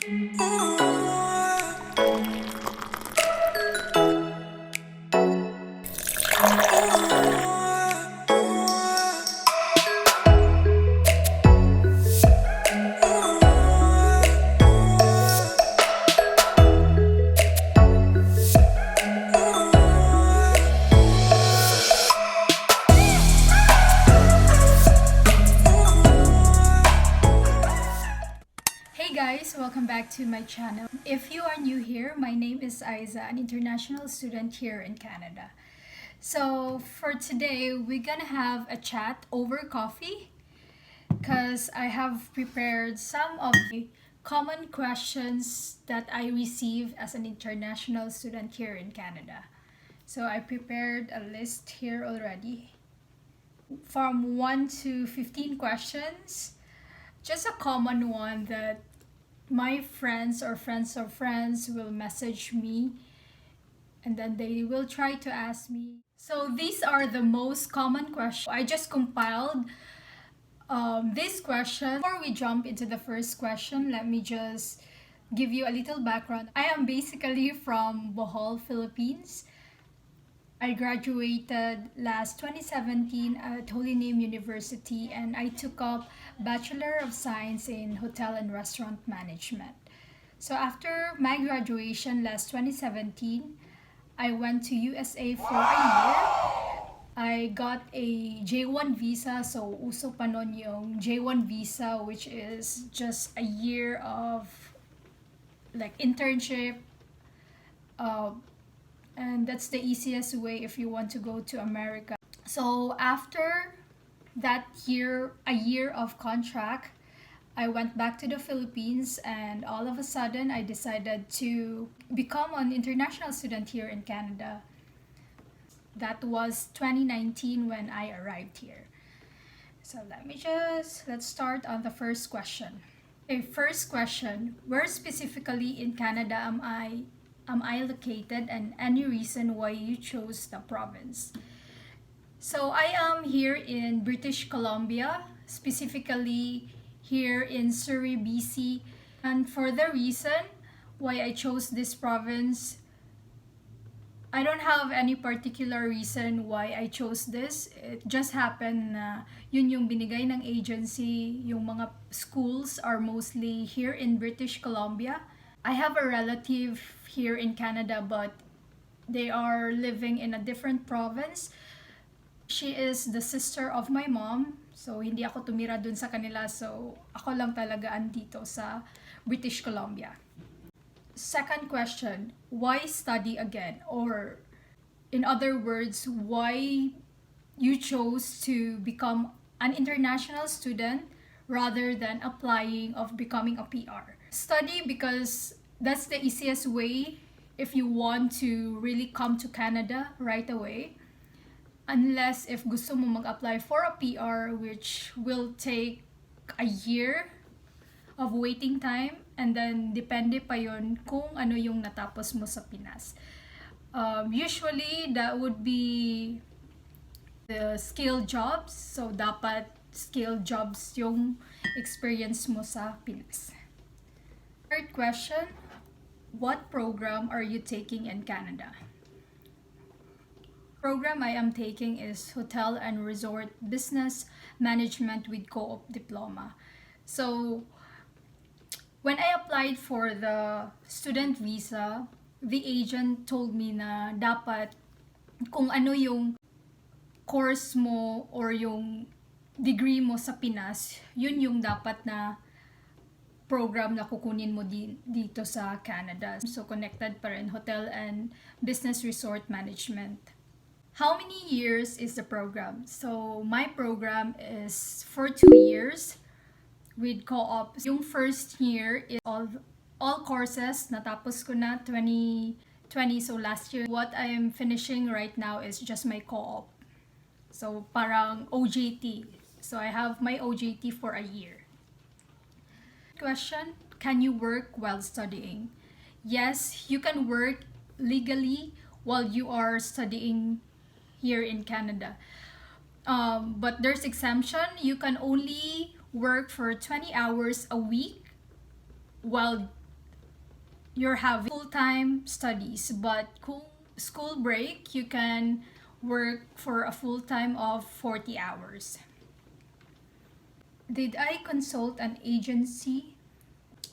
Hey guys, welcome back to my channel. If you are new here, my name is Aiza, an international student here in Canada. So for today, we're gonna have a chat over coffee because I have prepared some of the common questions that I receive as an international student here in Canada. So I prepared a list here already from 1 to 15 questions. Just a common one that my friends or friends of friends will message me and then they will try to ask me. So these are the most common questions. I just compiled this question. Before we jump into the first question, let me just give you a little background. I am basically from Bohol, Philippines. I graduated last 2017 at Holy Name University and I took up Bachelor of Science in Hotel and Restaurant Management. So after my graduation last 2017, I went to USA for a year. I got a J1 visa, so uso pa nun yung J1 visa, which is just a year of like internship, and that's the easiest way if you want to go to America. So after that year, a year of contract, I went back to the Philippines and all of a sudden I decided to become an international student here in Canada. That was 2019 when I arrived here. So let's start on the first question. Okay, first question, where specifically in Canada am I located and any reason why you chose the province? So I am here in British Columbia, specifically here in Surrey, BC. And for the reason why I chose this province, I don't have any particular reason why I chose this. It just happened na yun yung binigay ng agency. Yung mga schools are mostly here in British Columbia. I have a relative here in Canada but they are living in a different province. She is the sister of my mom. So hindi ako tumira dun sa kanila. So ako lang talaga andito sa British Columbia. Second question, why study again? Or in other words, why you chose to become an international student rather than applying of becoming a PR? Study because that's the easiest way if you want to really come to Canada right away. Unless if gusto mo mag-apply for a PR, which will take a year of waiting time, and then depende pa yon kung ano yung natapos mo sa Pinas. Usually that would be the skilled jobs, so dapat skilled jobs yung experience mo sa Pinas. Third question, what program are you taking in Canada? Program I am taking is Hotel and Resort Business Management with Co-op Diploma. So when I applied for the student visa, the agent told me na dapat kung ano yung course mo or yung degree mo sa Pinas, yun yung dapat na program na kukunin mo dito sa Canada. So connected pa rin, Hotel and Business Resort Management. How many years is the program? So my program is for 2 years with co-op. Yung first year is all courses. Natapos ko na 2020, so last year. What I am finishing right now is just my co-op. So parang OJT. So I have my OJT for a year. Question, can you work while studying? Yes, you can work legally while you are studying here in Canada. But there's exemption. You can only work for 20 hours a week while you're having full-time studies, but school break, you can work for a full-time of 40 hours. Did I consult an agency?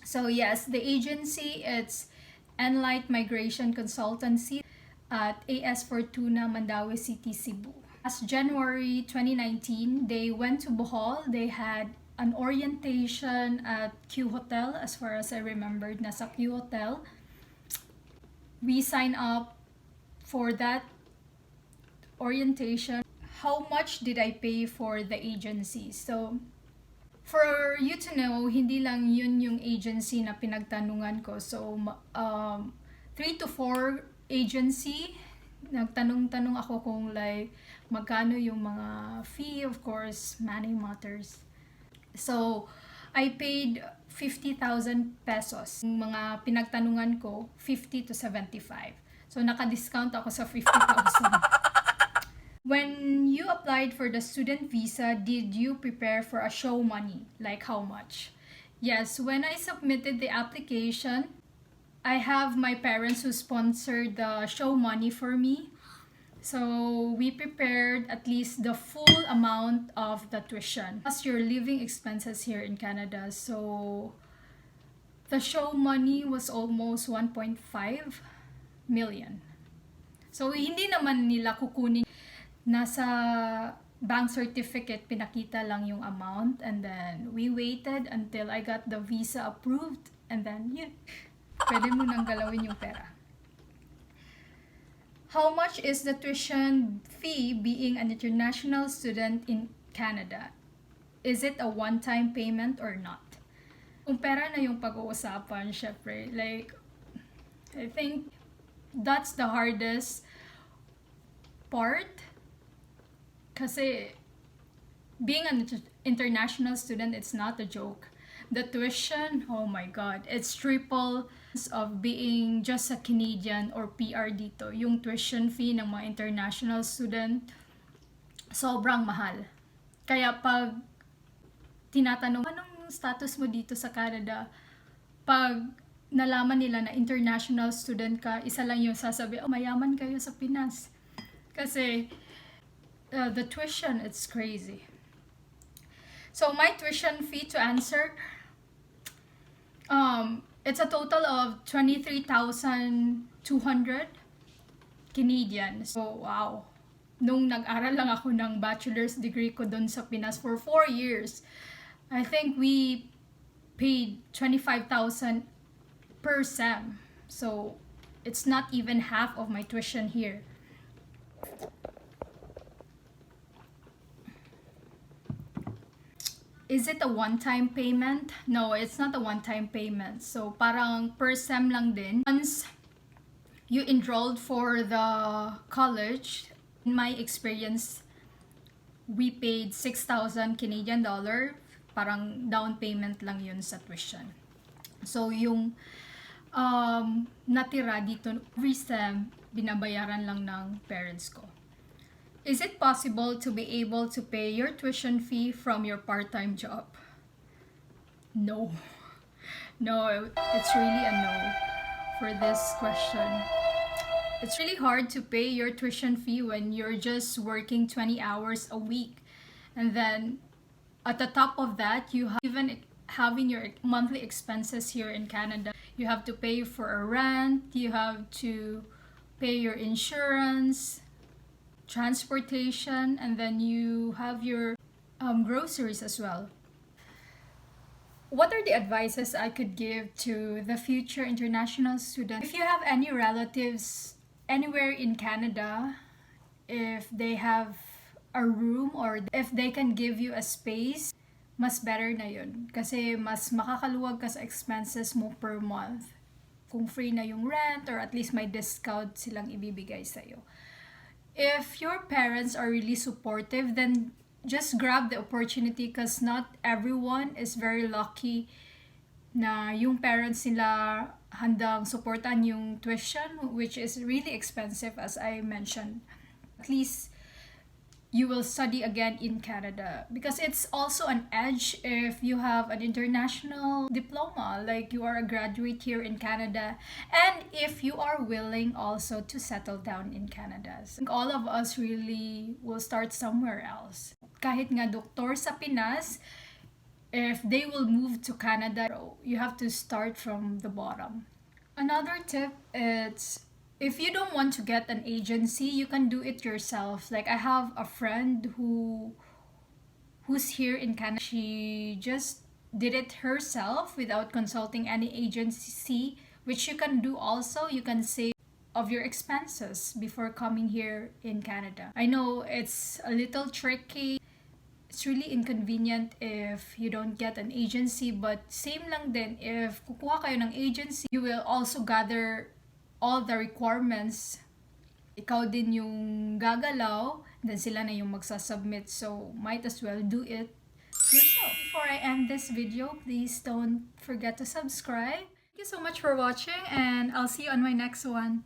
So yes, the agency, it's Enlight Migration Consultancy at AS Fortuna, Mandaue City, Cebu. Last January 2019, they went to Bohol. They had an orientation at Q Hotel, as far as I remembered, nasa Q Hotel. We signed up for that orientation. How much did I pay for the agency? So, for you to know, hindi lang yun yung agency na pinagtanungan ko. So, 3 to 4 agency, nagtanong-tanong ako kung like, magkano yung mga fee, of course, money matters. So, I paid 50,000 pesos. Yung mga pinagtanungan ko, 50 to 75. So, naka-discount ako sa 50,000. When you applied for the student visa, did you prepare for a show money? Like how much? Yes, when I submitted the application, I have my parents who sponsored the show money for me. So we prepared at least the full amount of the tuition, plus your living expenses here in Canada. So the show money was almost 1.5 million. So hindi naman nila kukunin. Nasa bank certificate, pinakita lang yung amount, and then we waited until I got the visa approved, and then yun, pwede mo nang galawin yung pera. How much is the tuition fee being an international student in Canada? Is it a one-time payment or not? Kung pera na yung pag-uusapan, syempre, like, I think that's the hardest part. Kasi being an international student, it's not a joke. The tuition, oh my God, it's triple of being just a Canadian or PR dito. Yung tuition fee ng mga international student, sobrang mahal. Kaya pag tinatanong, anong status mo dito sa Canada? Pag nalaman nila na international student ka, isa lang yung sasabi, oh, mayaman kayo sa Pinas. Kasi the tuition, it's crazy. So my tuition fee, to answer, it's a total of 23,200 Canadian. So wow. Nung nag-aral lang ako ng bachelor's degree ko dun sa Pinas for 4 years, I think we paid 25,000 per sem. So it's not even half of my tuition here. Is it a one-time payment? No, it's not a one-time payment. So, parang per sem lang din. Once you enrolled for the college, in my experience, we paid 6,000 Canadian dollar. Parang down payment lang yun sa tuition. So, yung natira dito, every sem, binabayaran lang ng parents ko. Is it possible to be able to pay your tuition fee from your part-time job? No. No, it's really a no for this question. It's really hard to pay your tuition fee when you're just working 20 hours a week. And then, at the top of that, you have even having your monthly expenses here in Canada. You have to pay for a rent, you have to pay your insurance, transportation, and then you have your groceries as well. What are the advices I could give to the future international student? If you have any relatives anywhere in Canada, if they have a room or if they can give you a space, mas better na yun. Kasi mas makakaluwag ka sa expenses mo per month. Kung free na yung rent or at least may discount silang ibibigay sa'yo. If your parents are really supportive, then just grab the opportunity because not everyone is very lucky na yung parents nila handang supportan yung tuition, which is really expensive as I mentioned. At least you will study again in Canada, because it's also an edge if you have an international diploma, like you are a graduate here in Canada, and if you are willing also to settle down in Canada. So, I think all of us really will start somewhere else. Kahit nga doktor sa Pinas, if they will move to Canada, you have to start from the bottom. Another tip is, if you don't want to get an agency, you can do it yourself. Like, I have a friend who's here in Canada. She just did it herself without consulting any agency, which you can do also. You can save of your expenses before coming here in Canada. I know it's a little tricky. It's really inconvenient if you don't get an agency, but same lang din, if kukuha kayo ng agency, you will also gather all the requirements. Ikaw din yung gagalaw, then sila na yung magsasubmit, so might as well do it yourself. Before I end this video, please don't forget to subscribe. Thank you so much for watching, and I'll see you on my next one.